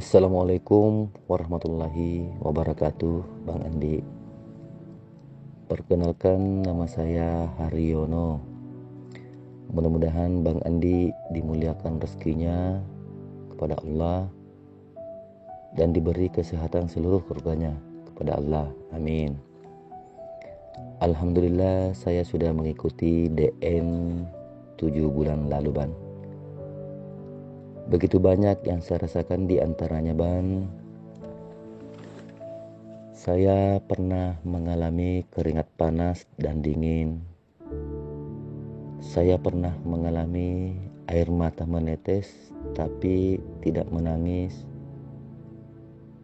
Assalamualaikum warahmatullahi wabarakatuh, Bang Andi. Perkenalkan, nama saya Haryono. Mudah-mudahan Bang Andi dimuliakan rezekinya kepada Allah dan diberi kesehatan seluruh keluarganya kepada Allah. Amin. Alhamdulillah, saya sudah mengikuti DN 7 bulan lalu, Bang. Begitu banyak yang saya rasakan, di antaranya, Bang, saya pernah mengalami keringat panas dan dingin. Saya pernah mengalami air mata menetes tapi tidak menangis.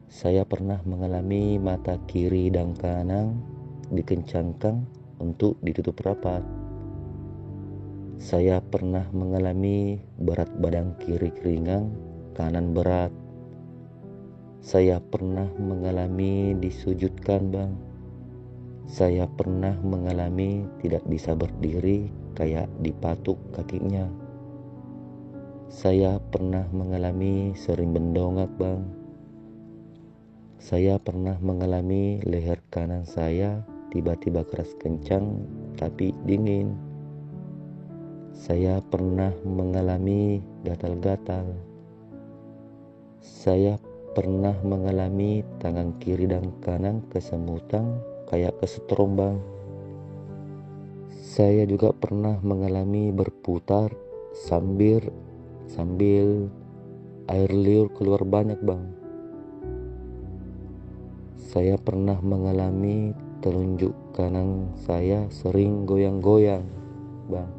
Saya pernah mengalami mata kiri dan kanan dikencangkan untuk ditutup rapat. Saya pernah mengalami berat badan kiri ringan, kanan berat. Saya pernah mengalami disujudkan, Bang. Saya pernah mengalami tidak bisa berdiri, kayak dipatuk kakinya. Saya pernah mengalami sering mendongak, Bang. Saya pernah mengalami leher kanan saya tiba-tiba keras kencang tapi dingin. Saya pernah mengalami gatal-gatal. Saya pernah mengalami tangan kiri dan kanan kesemutan kayak kesetrum, Bang. Saya juga pernah mengalami berputar sambil air liur keluar banyak, Bang. Saya pernah mengalami telunjuk kanan saya sering goyang-goyang, Bang.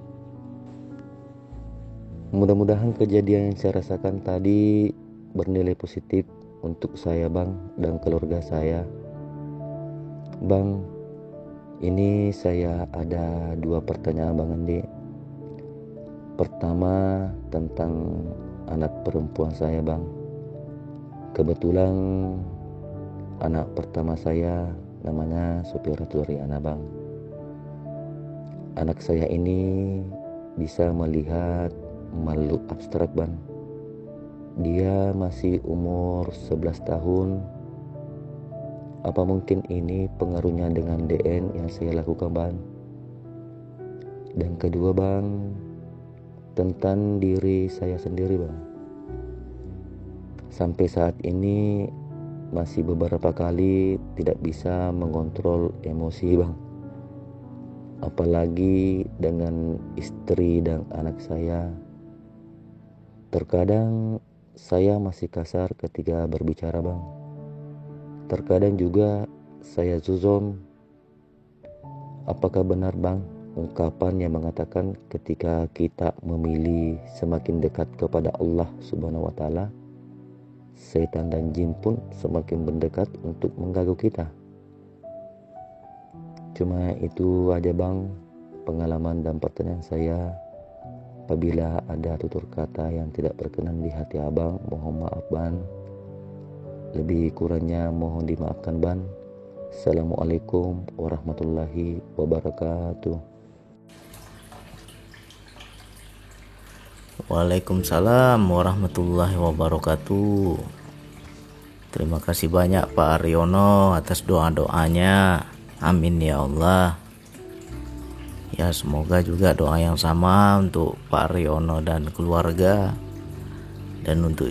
Mudah-mudahan kejadian yang saya rasakan tadi bernilai positif untuk saya, Bang, dan keluarga saya. Bang, ini saya ada 2 pertanyaan, Bang Andi. Pertama, tentang anak perempuan saya, Bang. Kebetulan anak pertama saya namanya Sofiatul Riana, Bang. Anak saya ini bisa melihat makhluk abstrak, Bang. Dia masih umur 11 tahun. Apa mungkin ini pengaruhnya dengan DN yang saya lakukan, Bang? Dan kedua, Bang, tentang diri saya sendiri, Bang. Sampai saat ini masih beberapa kali tidak bisa mengontrol emosi, Bang. Apalagi dengan istri dan anak saya. Terkadang saya masih kasar ketika berbicara, Bang. Terkadang juga saya zuzon. Apakah benar, Bang, ungkapan yang mengatakan ketika kita memilih semakin dekat kepada Allah Subhanahu wa Ta'ala, setan dan jin pun semakin mendekat untuk mengganggu kita? Cuma itu aja, Bang, pengalaman dan pertanyaan saya. Apabila ada tutur kata yang tidak berkenan di hati Abang, mohon maaf, Bang. Lebih kurangnya mohon dimaafkan, Bang. Assalamualaikum warahmatullahi wabarakatuh. Waalaikumsalam warahmatullahi wabarakatuh. Terima kasih banyak Pak Haryono atas doa-doanya. Amin ya Allah. Ya, semoga juga doa yang sama untuk Pak Haryono dan keluarga, dan untuk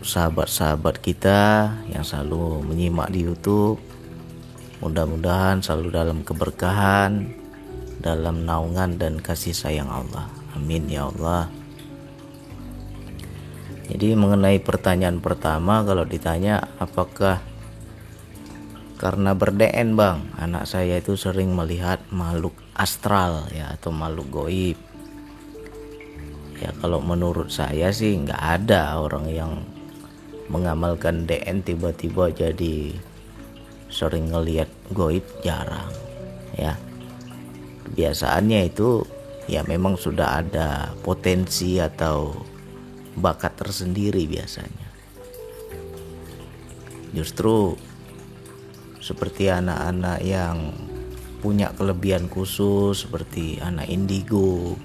sahabat-sahabat kita yang selalu menyimak di YouTube. Mudah-mudahan selalu dalam keberkahan, dalam naungan dan kasih sayang Allah. Amin ya Allah. Jadi mengenai pertanyaan pertama, kalau ditanya apakah karena ber-DN, Bang, anak saya itu sering melihat makhluk astral ya, atau makhluk goib. Ya, kalau menurut saya sih nggak ada orang yang mengamalkan DN tiba-tiba jadi sering ngelihat goib, jarang ya. Biasaannya itu ya memang sudah ada potensi atau bakat tersendiri biasanya. Justru seperti anak-anak yang punya kelebihan khusus seperti anak indigo,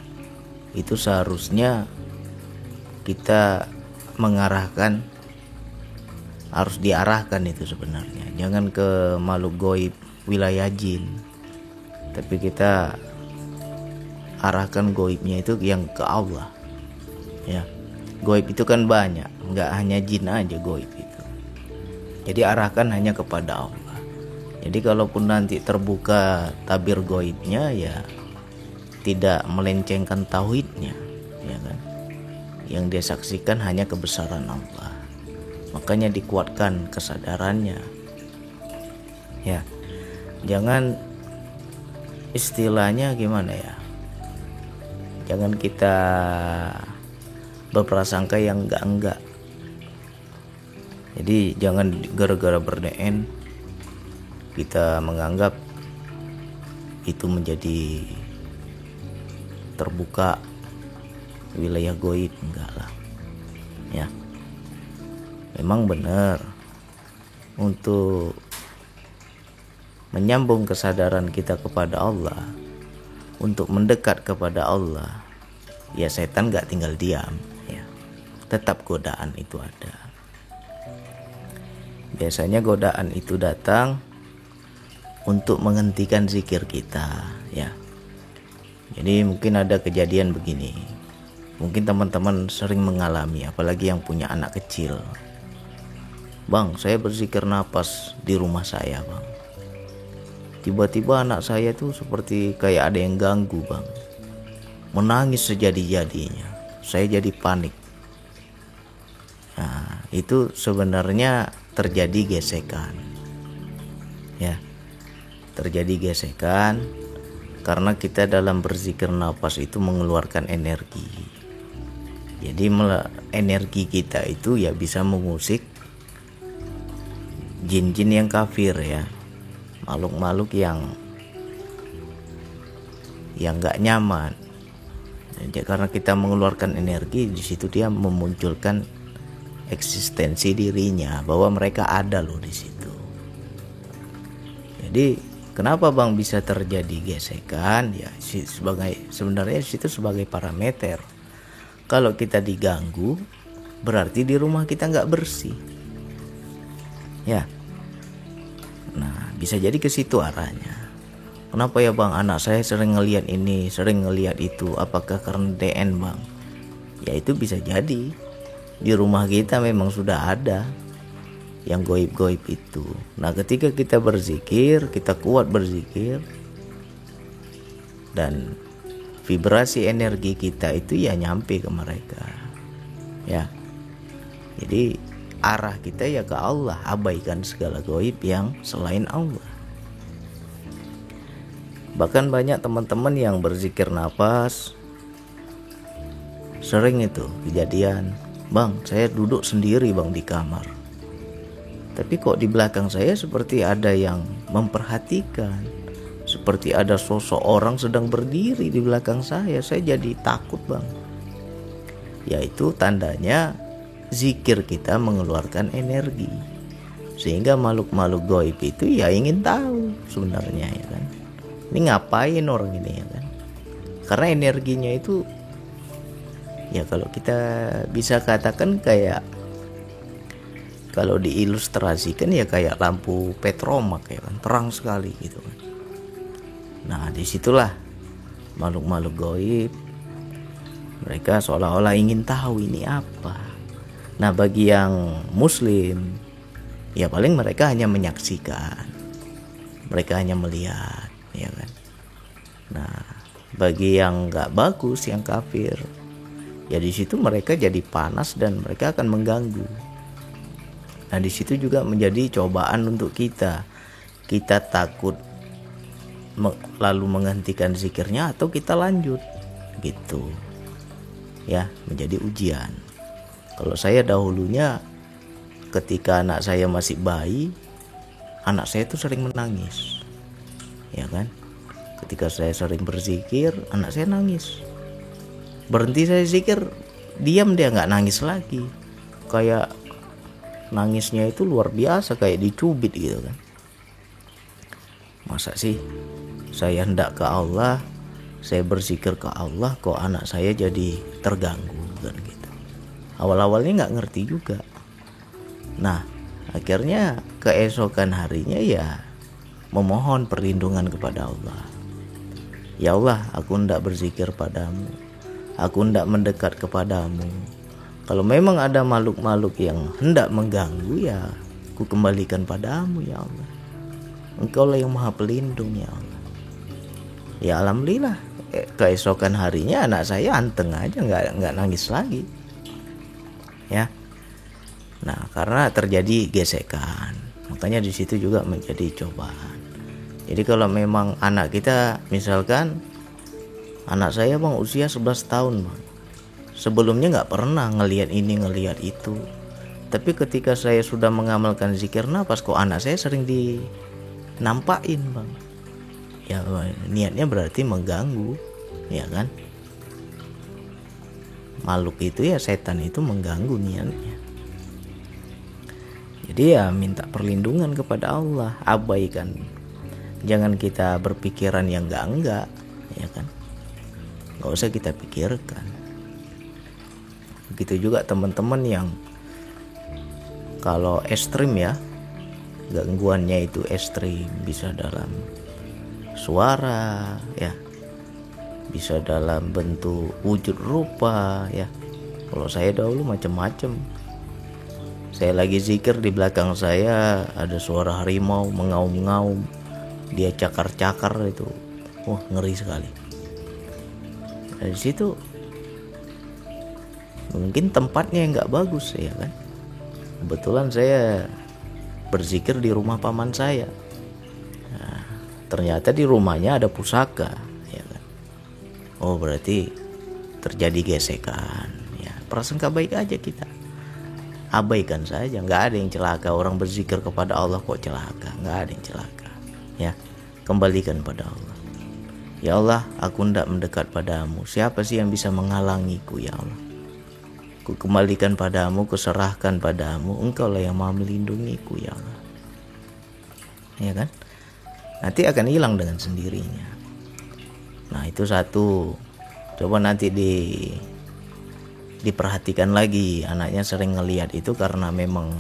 itu seharusnya kita mengarahkan harus diarahkan itu sebenarnya. Jangan ke makhluk goib wilayah jin, tapi kita arahkan goibnya itu yang ke Allah. Ya, goib itu kan banyak, nggak hanya jin aja goib itu. Jadi arahkan hanya kepada Allah. Jadi kalaupun nanti terbuka tabir goibnya, ya tidak melencengkan tauhidnya, ya kan? Yang dia saksikan hanya kebesaran Allah. Makanya dikuatkan kesadarannya. Ya, jangan istilahnya gimana ya? Jangan kita berprasangka yang enggak. Jadi jangan gara-gara berdn kita menganggap itu menjadi terbuka wilayah goib, enggak lah. Ya, memang benar untuk menyambung kesadaran kita kepada Allah, untuk mendekat kepada Allah, ya setan gak tinggal diam, ya. Tetap godaan itu ada. Biasanya godaan itu datang untuk menghentikan zikir kita, ya. Jadi mungkin ada kejadian begini. Mungkin teman-teman sering mengalami, apalagi yang punya anak kecil. Bang, saya berzikir napas di rumah saya, bang. Tiba-tiba anak saya tuh seperti kayak ada yang ganggu, bang. Menangis sejadi-jadinya. Saya jadi panik. Nah, itu sebenarnya terjadi gesekan. Ya, terjadi gesekan karena kita dalam berzikir nafas itu mengeluarkan energi. Jadi energi kita itu ya bisa mengusik jin-jin yang kafir, ya, makhluk-makhluk yang nggak nyaman. Jadi karena kita mengeluarkan energi, di situ dia memunculkan eksistensi dirinya, bahwa mereka ada loh di situ. Jadi kenapa bang bisa terjadi gesekan? Ya sebenarnya situ sebagai parameter. Kalau kita diganggu, berarti di rumah kita nggak bersih. Ya. Nah, bisa jadi ke situ arahnya. Kenapa ya bang, anak saya sering ngelihat ini, sering ngelihat itu? Apakah karena DN bang? Ya itu bisa jadi. Di rumah kita memang sudah ada yang goib-goib itu. Nah, ketika kita berzikir, kita kuat berzikir, dan vibrasi energi kita itu ya nyampe ke mereka. Ya. Jadi arah kita ya ke Allah, abaikan segala goib yang selain Allah. Bahkan banyak teman-teman yang berzikir nafas, sering itu kejadian, bang saya duduk sendiri bang di kamar, tapi kok di belakang saya seperti ada yang memperhatikan, seperti ada sosok orang sedang berdiri di belakang saya jadi takut bang. Yaitu tandanya zikir kita mengeluarkan energi, sehingga makhluk-makhluk goib itu ya ingin tahu sebenarnya, ya kan, ini ngapain orang ini, ya kan. Karena energinya itu ya kalau kita bisa katakan kayak, kalau diilustrasikan ya kayak lampu petromak, ya kan, terang sekali gitu kan. Nah, disitulah makhluk-makhluk goib mereka seolah-olah ingin tahu ini apa. Nah, bagi yang muslim ya paling mereka hanya menyaksikan, mereka hanya melihat, ya kan. Nah, bagi yang nggak bagus, yang kafir, ya di situ mereka jadi panas dan mereka akan mengganggu. Nah, di situ juga menjadi cobaan untuk kita. Kita takut lalu menghentikan zikirnya atau kita lanjut, gitu. Ya, menjadi ujian. Kalau saya dahulunya ketika anak saya masih bayi, anak saya itu sering menangis, ya kan. Ketika saya sering berzikir, anak saya nangis. Berhenti saya zikir, diam, dia nggak nangis lagi. Kayak nangisnya itu luar biasa, kayak dicubit gitu kan. Masa sih saya hendak ke Allah, saya berzikir ke Allah, kok anak saya jadi terganggu kan gitu. Awal-awalnya nggak ngerti juga. Nah, Akhirnya keesokan harinya ya memohon perlindungan kepada Allah. Ya Allah, aku hendak berzikir padamu, aku hendak mendekat kepadamu. Kalau memang ada makhluk-makhluk yang hendak mengganggu, ya aku kembalikan padamu ya Allah. Engkau lah yang maha pelindung ya Allah. Ya alhamdulillah, keesokan harinya anak saya anteng aja, nggak nangis lagi. Ya. Nah, karena terjadi gesekan, makanya di situ juga menjadi cobaan. Jadi kalau memang anak kita, misalkan anak saya bang usia 11 tahun bang, sebelumnya nggak pernah ngelihat ini ngelihat itu, tapi ketika saya sudah mengamalkan zikir nafas, kok anak saya sering dinampain bang. Ya niatnya berarti mengganggu, ya kan? Makhluk itu ya, setan itu mengganggu niatnya. Jadi ya minta perlindungan kepada Allah, abaikan. Jangan kita berpikiran yang enggak, ya kan? Nggak usah kita pikirkan. Begitu juga teman-teman yang kalau ekstrim ya, gangguannya itu ekstrim, bisa dalam suara ya, bisa dalam bentuk wujud rupa ya. Kalau saya dahulu macam-macam. Saya lagi zikir, di belakang saya ada suara harimau mengaum-ngaum, dia cakar-cakar itu, wah ngeri sekali. Dari situ mungkin tempatnya yang nggak bagus ya kan. Kebetulan saya berzikir di rumah paman saya. Nah, ternyata di rumahnya ada pusaka, ya kan. Oh berarti terjadi gesekan. Ya prasangka baik aja kita, abaikan saja. Nggak ada yang celaka, orang berzikir kepada Allah kok celaka? Nggak ada yang celaka. Ya, kembalikan pada Allah. Ya Allah, aku hendak mendekat padamu. Siapa sih yang bisa menghalangiku ya Allah? Ku kembalikan padamu, kuserahkan padamu. Engkau lah yang maha melindungiku ya Allah. Ya kan? Nanti akan hilang dengan sendirinya. Nah itu satu. Coba nanti diperhatikan lagi. Anaknya sering ngelihat itu karena memang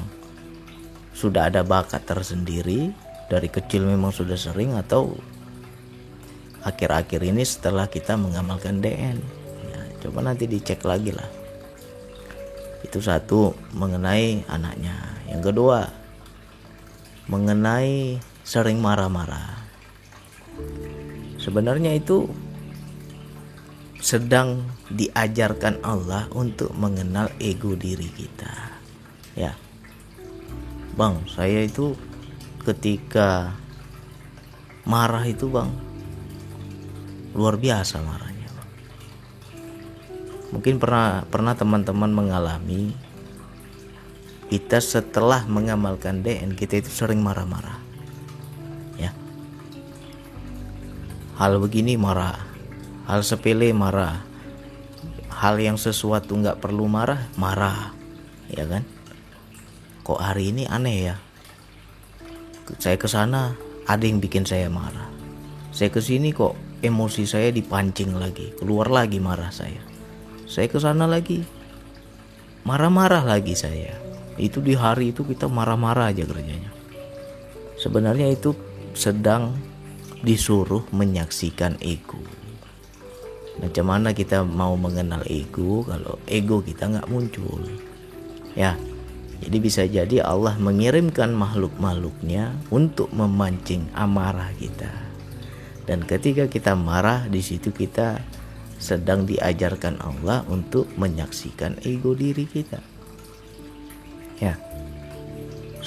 sudah ada bakat tersendiri. Dari kecil memang sudah sering, atau akhir-akhir ini setelah kita mengamalkan DN ya, coba nanti dicek lagi lah. Itu satu, mengenai anaknya. Yang kedua, mengenai sering marah-marah. Sebenarnya itu sedang diajarkan Allah untuk mengenal ego diri kita. Ya bang, saya itu ketika marah itu bang, luar biasa marahnya bang. Mungkin pernah teman-teman mengalami, kita setelah mengamalkan DN kita itu sering marah-marah ya. Hal begini marah, hal sepele marah, hal yang sesuatu nggak perlu marah ya kan. Kok hari ini aneh ya, saya kesana ada yang bikin saya marah, saya kesini kok emosi saya dipancing lagi, keluar lagi marah saya kesana lagi marah-marah lagi saya. Itu di hari itu kita marah-marah aja kerjanya. Sebenarnya itu sedang disuruh menyaksikan ego. Macam mana kita mau mengenal ego kalau ego kita nggak muncul ya. Jadi bisa jadi Allah mengirimkan makhluk-makhluknya untuk memancing amarah kita. Dan ketika kita marah, di situ kita sedang diajarkan Allah untuk menyaksikan ego diri kita. Ya,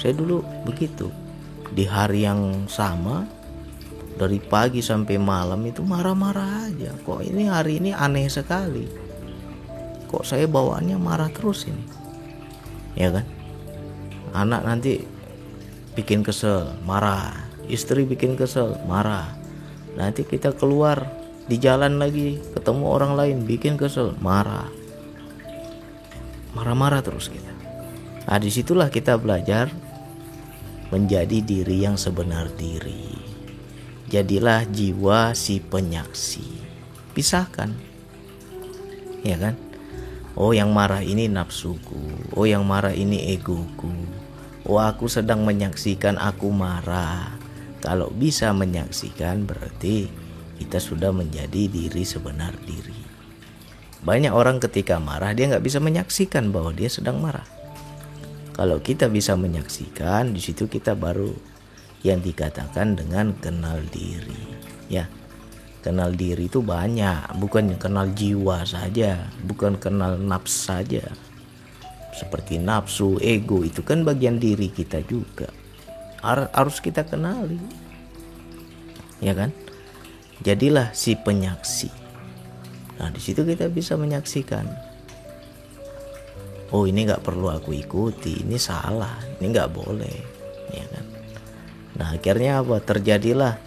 saya dulu begitu. Di hari yang sama, dari pagi sampai malam itu marah-marah aja. Kok ini hari ini aneh sekali. Kok saya bawaannya marah terus ini? Ya kan? Anak nanti bikin kesel, marah. Istri bikin kesel, marah. Nanti kita keluar di jalan lagi, ketemu orang lain, bikin kesel, marah. Marah-marah terus kita. Nah disitulah kita belajar menjadi diri yang sebenar diri. Jadilah jiwa si penyaksi. Pisahkan, ya kan? Oh yang marah ini nafsuku, oh yang marah ini egoku, Oh, aku sedang menyaksikan aku marah. Kalau bisa menyaksikan berarti kita sudah menjadi diri sebenar diri. Banyak orang ketika marah dia nggak bisa menyaksikan bahwa dia sedang marah. Kalau kita bisa menyaksikan, di situ kita baru yang dikatakan dengan kenal diri. Ya, kenal diri itu banyak, bukan kenal jiwa saja, bukan kenal nafs saja. Seperti nafsu, ego itu kan bagian diri kita juga. Harus kita kenali. Ya kan? Jadilah si penyaksi. Nah, di situ kita bisa menyaksikan. Oh, ini nggak perlu aku ikuti, ini salah, ini nggak boleh, ya kan? Nah, akhirnya apa? Terjadilah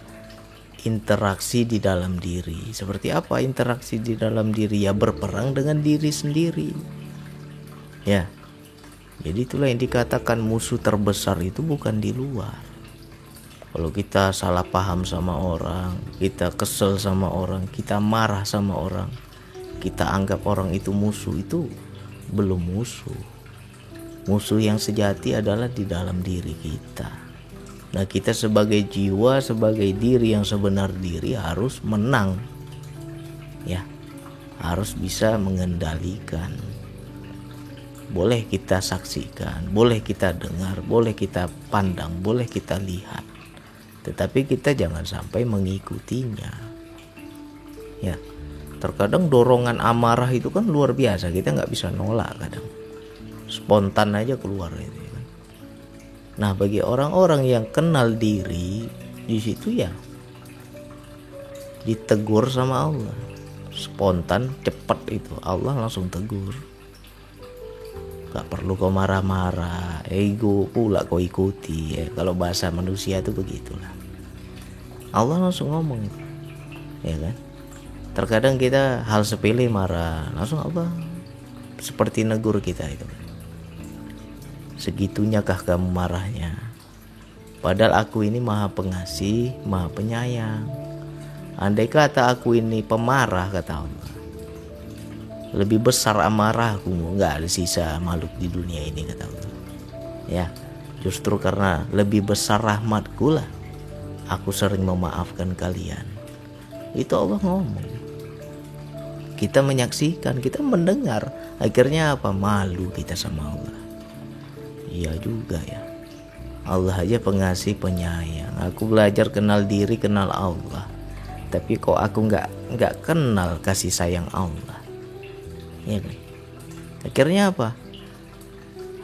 interaksi di dalam diri. Seperti apa interaksi di dalam diri? Ya, berperang dengan diri sendiri. Ya, jadi itulah yang dikatakan musuh terbesar itu bukan di luar. Kalau kita salah paham sama orang, kita kesel sama orang, kita marah sama orang, kita anggap orang itu musuh, itu belum musuh. Musuh yang sejati adalah di dalam diri kita. Nah, kita sebagai jiwa, sebagai diri yang sebenar diri harus menang. Ya, harus bisa mengendalikan. Boleh kita saksikan, boleh kita dengar, boleh kita pandang, boleh kita lihat. Tetapi kita jangan sampai mengikutinya. Ya, terkadang dorongan amarah itu kan luar biasa, kita nggak bisa nolak kadang. Spontan aja keluar itu. Nah, bagi orang-orang yang kenal diri, di situ ya ditegur sama Allah. Spontan, cepat itu. Allah langsung tegur. Gak perlu kau marah-marah, ego pula kau ikuti. Kalau bahasa manusia itu begitulah. Allah langsung ngomong, ya kan? Terkadang kita hal sepele marah, langsung Allah seperti negur kita itu. Segitunyakah kamu marahnya? Padahal aku ini maha pengasih, maha penyayang. Andai kata aku ini pemarah, kata Allah, lebih besar amarahku, nggak ada sisa makhluk di dunia ini, kata Allah. Ya, justru karena lebih besar rahmatku lah aku sering memaafkan kalian. Itu Allah ngomong. Kita menyaksikan, kita mendengar. Akhirnya apa? Malu kita sama Allah. Iya juga ya. Allah aja pengasih penyayang. Aku belajar kenal diri, kenal Allah. Tapi kok aku nggak kenal kasih sayang Allah. Ya kan? Akhirnya apa?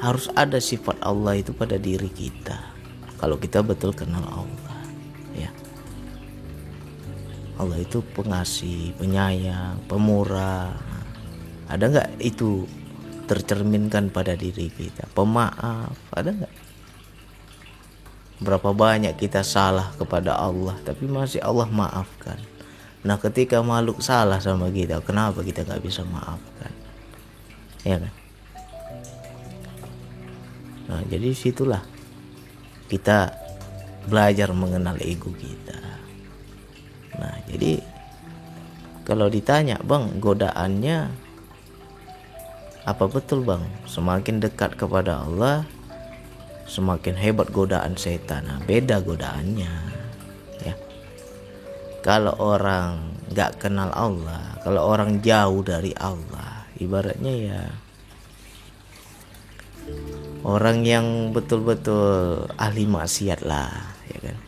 Harus ada sifat Allah itu pada diri kita. Kalau kita betul kenal Allah, ya. Allah itu pengasih, penyayang, pemurah. Ada nggak itu tercerminkan pada diri kita? Pemaaf, ada nggak? Berapa banyak kita salah kepada Allah, tapi masih Allah maafkan. Nah, ketika makhluk salah sama kita, kenapa kita nggak bisa maafkan? Ya kan? Nah, jadi situlah kita belajar mengenal ego kita. Nah, jadi kalau ditanya, Bang, godaannya apa betul, Bang? Semakin dekat kepada Allah, semakin hebat godaan setan. Nah, beda godaannya, ya. Kalau orang nggak kenal Allah, kalau orang jauh dari Allah, ibaratnya ya orang yang betul-betul ahli maksiat lah, ya kan.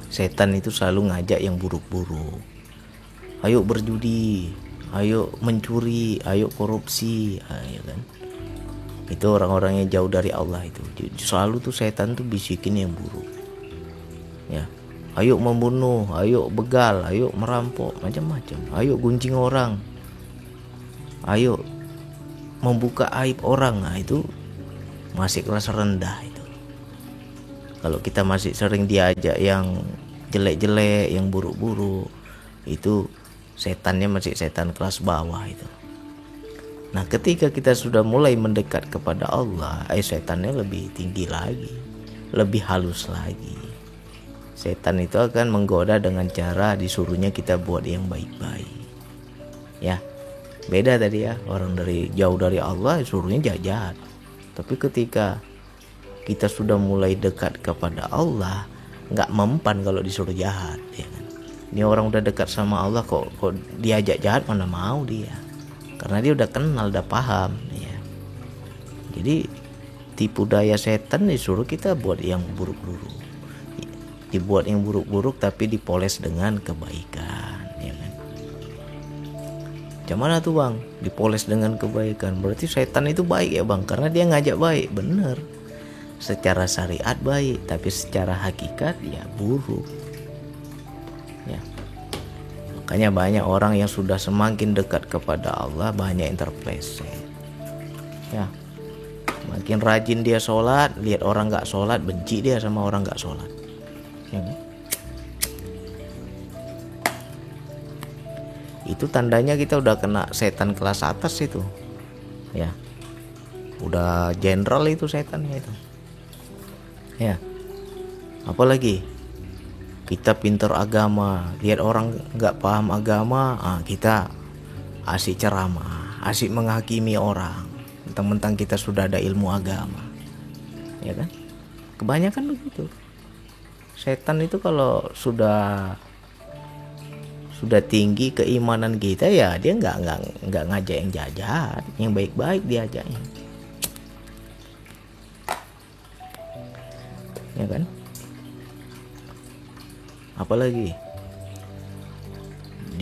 Setan itu selalu ngajak yang buruk-buruk. Ayo berjudi, ayo mencuri, ayo korupsi, ya kan. Itu orang-orang yang jauh dari Allah itu. Selalu tuh setan tuh bisikin yang buruk. Ya. Ayo membunuh, ayo begal, ayo merampok, macam-macam. Ayo gunjing orang. Ayo membuka aib orang. Nah, itu masih kelas rendah itu. Kalau kita masih sering diajak yang jelek-jelek, yang buruk-buruk, itu setannya masih setan kelas bawah itu. Nah, ketika kita sudah mulai mendekat kepada Allah, setannya lebih tinggi lagi, lebih halus lagi. Setan itu akan menggoda dengan cara disuruhnya kita buat yang baik-baik. Ya, beda tadi ya, orang dari jauh dari Allah suruhnya jahat. Tapi ketika kita sudah mulai dekat kepada Allah, nggak mempan kalau disuruh jahat, ya kan? Ini orang udah dekat sama Allah kok diajak jahat mana mau dia, karena dia udah kenal, udah paham, ya. Jadi tipu daya setan disuruh kita buat yang buruk-buruk, dibuat yang buruk-buruk tapi dipoles dengan kebaikan, ya kan? Gimana tuh bang? Dipoles dengan kebaikan, berarti setan itu baik ya bang, karena dia ngajak baik, bener. Secara syariat baik, tapi secara hakikat ya buruk, ya. Makanya banyak orang yang sudah semakin dekat kepada Allah banyak yang terpleset, ya. Makin rajin dia sholat, lihat orang gak sholat, benci dia sama orang gak sholat, ya. Itu tandanya kita udah kena setan kelas atas itu, ya. Udah jenderal itu setannya itu, ya. Apalagi kita pintar agama, lihat orang nggak paham agama, kita asik ceramah, asik menghakimi orang, mentang-mentang kita sudah ada ilmu agama, ya kan? Kebanyakan begitu. Setan itu kalau sudah tinggi keimanan kita, ya dia nggak ngajak yang jahat, yang baik-baik diajaknya, ya kan? Apalagi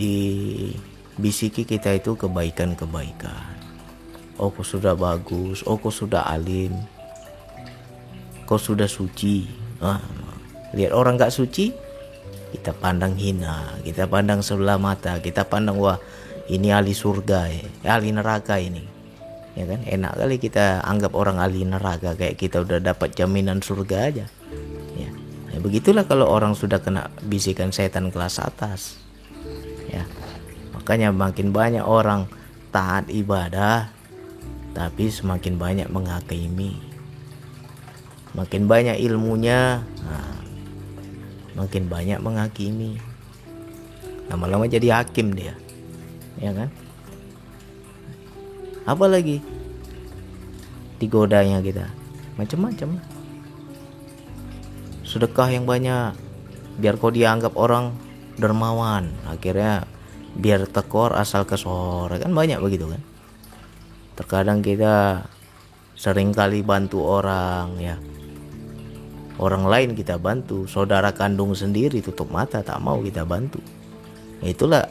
dibisiki kita itu kebaikan. Oh kau sudah bagus, oh kau sudah alim, kau sudah suci. Lihat orang gak suci, kita pandang hina, kita pandang sebelah mata, kita pandang wah ini ahli surga, ahli neraka ini, ya kan? Enak kali kita anggap orang ahli neraka kayak kita udah dapat jaminan surga aja, ya. Ya begitulah kalau orang sudah kena bisikan setan kelas atas, ya. Makanya makin banyak orang taat ibadah tapi semakin banyak menghakimi, makin banyak ilmunya, makin banyak menghakimi, lama-lama jadi hakim dia, ya kan? Apalagi digodanya kita macam-macam. Sedekah yang banyak biar kau dianggap orang dermawan, akhirnya biar tekor asal kesor, kan banyak begitu kan? Terkadang kita sering kali bantu orang, ya. Orang lain kita bantu, saudara kandung sendiri tutup mata tak mau kita bantu. Itulah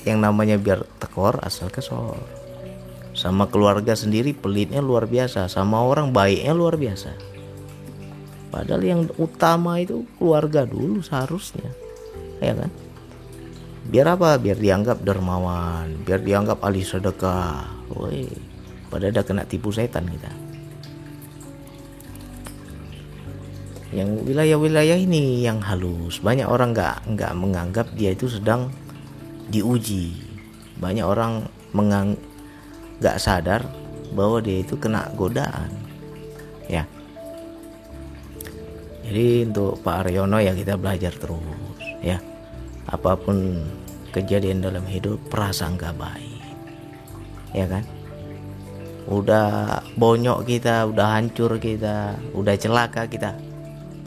yang namanya biar tekor asal kesor. Sama keluarga sendiri pelitnya luar biasa, sama orang baiknya luar biasa. Padahal yang utama itu keluarga dulu seharusnya, ya kan? Biar apa? Biar dianggap dermawan, biar dianggap ahli sedekah. Woi, padahal udah kena tipu setan kita. Yang wilayah-wilayah ini yang halus, banyak orang nggak menganggap dia itu sedang diuji. Banyak orang nggak sadar bahwa dia itu kena godaan, ya. Jadi untuk Pak Aryono ya kita belajar terus, ya. Apapun kejadian dalam hidup, prasangka baik, ya kan? Udah bonyok kita, udah hancur kita, udah celaka kita,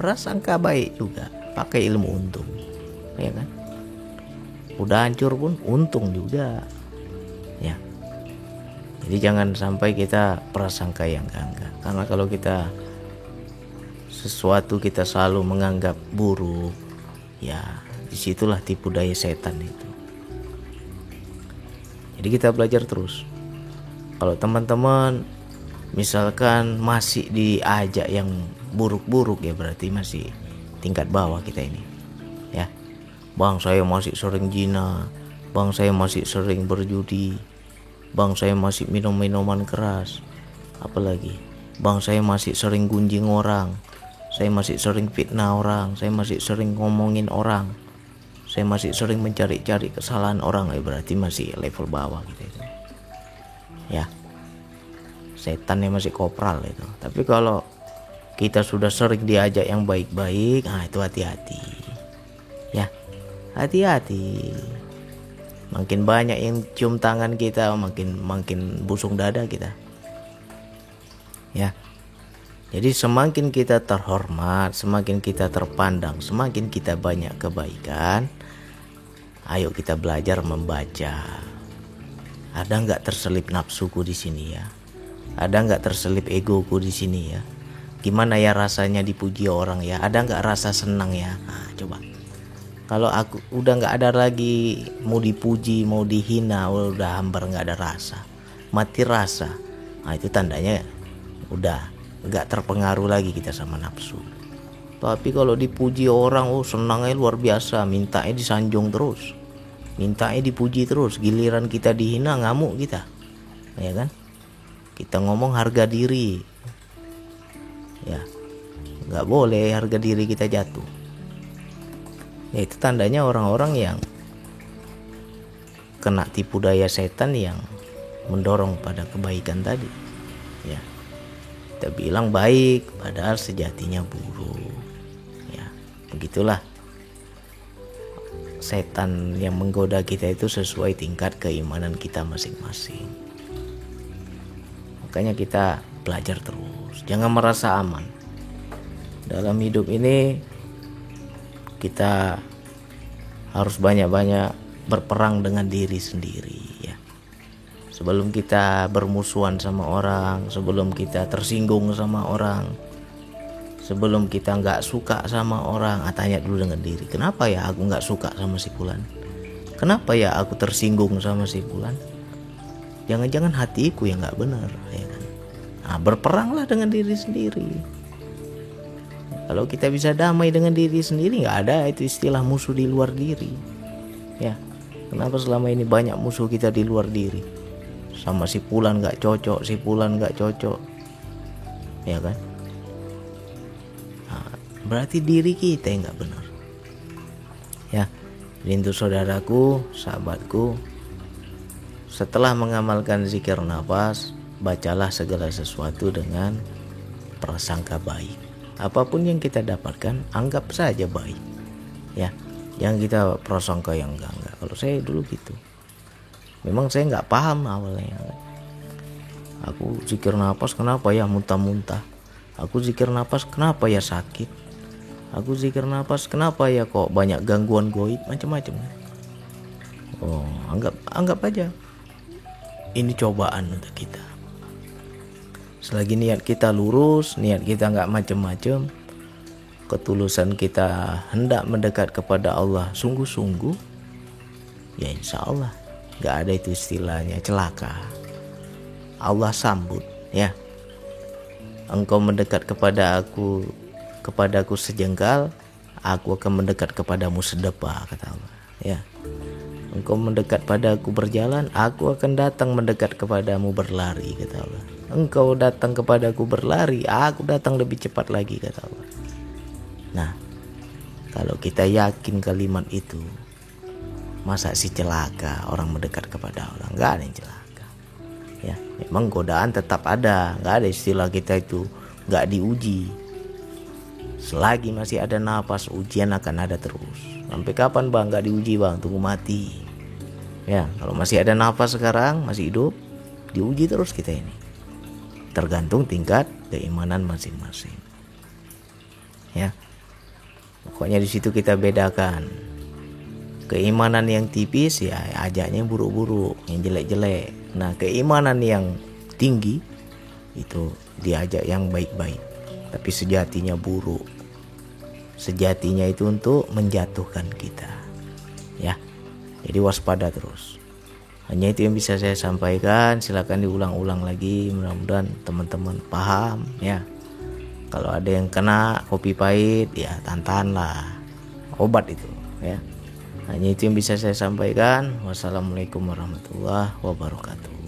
prasangka baik juga, pakai ilmu untung, ya kan? Udah hancur pun untung juga, ya. Jadi jangan sampai kita prasangka yang enggak, karena kalau kita sesuatu kita selalu menganggap buruk, ya disitulah tipu daya setan itu. Jadi kita belajar terus. Kalau teman-teman misalkan masih diajak yang buruk-buruk, ya berarti masih tingkat bawah kita ini, ya. Bang, saya masih sering zina, bang saya masih sering berjudi, bang saya masih minum minuman keras, apalagi bang saya masih sering gunjing orang, saya masih sering fitnah orang, saya masih sering ngomongin orang, saya masih sering mencari-cari kesalahan orang, ya berarti masih level bawah gitu itu, ya. Setannya masih kopral itu. Tapi kalau kita sudah sering diajak yang baik-baik, itu hati-hati, ya, hati-hati. Makin banyak yang cium tangan kita, makin busung dada kita, ya. Jadi semakin kita terhormat, semakin kita terpandang, semakin kita banyak kebaikan, ayo kita belajar membaca. Ada nggak terselip nafsuku di sini ya? Ada nggak terselip egoku di sini ya? Gimana ya rasanya dipuji orang ya? Ada nggak rasa senang ya? Nah, coba. Kalau aku udah nggak ada lagi mau dipuji, mau dihina, udah hambar nggak ada rasa, mati rasa. Nah itu tandanya udah nggak terpengaruh lagi kita sama nafsu. Tapi kalau dipuji orang, senangnya luar biasa, mintanya disanjung terus, mintanya dipuji terus. Giliran kita dihina ngamuk kita, ya kan? Kita ngomong harga diri, ya nggak boleh harga diri kita jatuh. Ya itu tandanya orang-orang yang kena tipu daya setan yang mendorong pada kebaikan tadi. Ya, kita bilang baik padahal sejatinya buruk. Ya, begitulah setan yang menggoda kita itu sesuai tingkat keimanan kita masing-masing. Makanya kita belajar terus, jangan merasa aman. Dalam hidup ini kita harus banyak-banyak berperang dengan diri sendiri ya. Sebelum kita bermusuhan sama orang, sebelum kita tersinggung sama orang, sebelum kita nggak suka sama orang, tanya dulu dengan diri, kenapa ya aku nggak suka sama si fulan? Kenapa ya aku tersinggung sama si fulan? Jangan-jangan hatiku yang nggak benar, ya kan? Nah, berperanglah dengan diri sendiri. Kalau kita bisa damai dengan diri sendiri, nggak ada itu istilah musuh di luar diri. Ya, kenapa selama ini banyak musuh kita di luar diri? Sama si fulan nggak cocok, si fulan nggak cocok, ya kan? Nah, berarti diri kita yang nggak benar. Ya, rindu saudaraku, sahabatku, setelah mengamalkan zikir nafas, bacalah segala sesuatu dengan prasangka baik. Apapun yang kita dapatkan, anggap saja baik. Ya, jangan kita prasangka yang enggak. Kalau saya dulu gitu. Memang saya nggak paham awalnya. Aku zikir nafas kenapa ya muntah-muntah? Aku zikir nafas kenapa ya sakit? Aku zikir nafas kenapa ya kok banyak gangguan goib macam-macam. Oh, anggap aja. Ini cobaan untuk kita. Selagi niat kita lurus, niat kita nggak macam-macam, ketulusan kita hendak mendekat kepada Allah sungguh-sungguh, ya insya Allah nggak ada itu istilahnya celaka. Allah sambut, ya. Engkau mendekat kepadaku sejengkal, aku akan mendekat kepadamu sedepa, kata Allah. Ya. Engkau mendekat padaku berjalan, aku akan datang mendekat kepadamu berlari, kata Allah. Engkau datang kepadaku berlari, aku datang lebih cepat lagi, kata Allah. Nah, kalau kita yakin kalimat itu, masa sih celaka orang mendekat kepada Allah? Enggak ada yang celaka. Ya, memang godaan tetap ada, enggak ada istilah kita itu enggak diuji. Selagi masih ada nafas, ujian akan ada terus. Sampai kapan bang? Enggak diuji bang, tunggu mati. Ya, kalau masih ada nafas sekarang, masih hidup, diuji terus kita ini. Tergantung tingkat keimanan masing-masing. Ya. Pokoknya di situ kita bedakan. Keimanan yang tipis ya ajaknya buruk-buruk, yang jelek-jelek. Nah, keimanan yang tinggi itu diajak yang baik-baik. Tapi sejatinya buruk. Sejatinya itu untuk menjatuhkan kita. Ya. Jadi waspada terus. Hanya itu yang bisa saya sampaikan. Silakan diulang-ulang lagi. Mudah-mudahan teman-teman paham ya. Kalau ada yang kena kopi pahit, ya tantanlah. Obat itu ya. Hanya itu yang bisa saya sampaikan. Wassalamualaikum warahmatullahi wabarakatuh.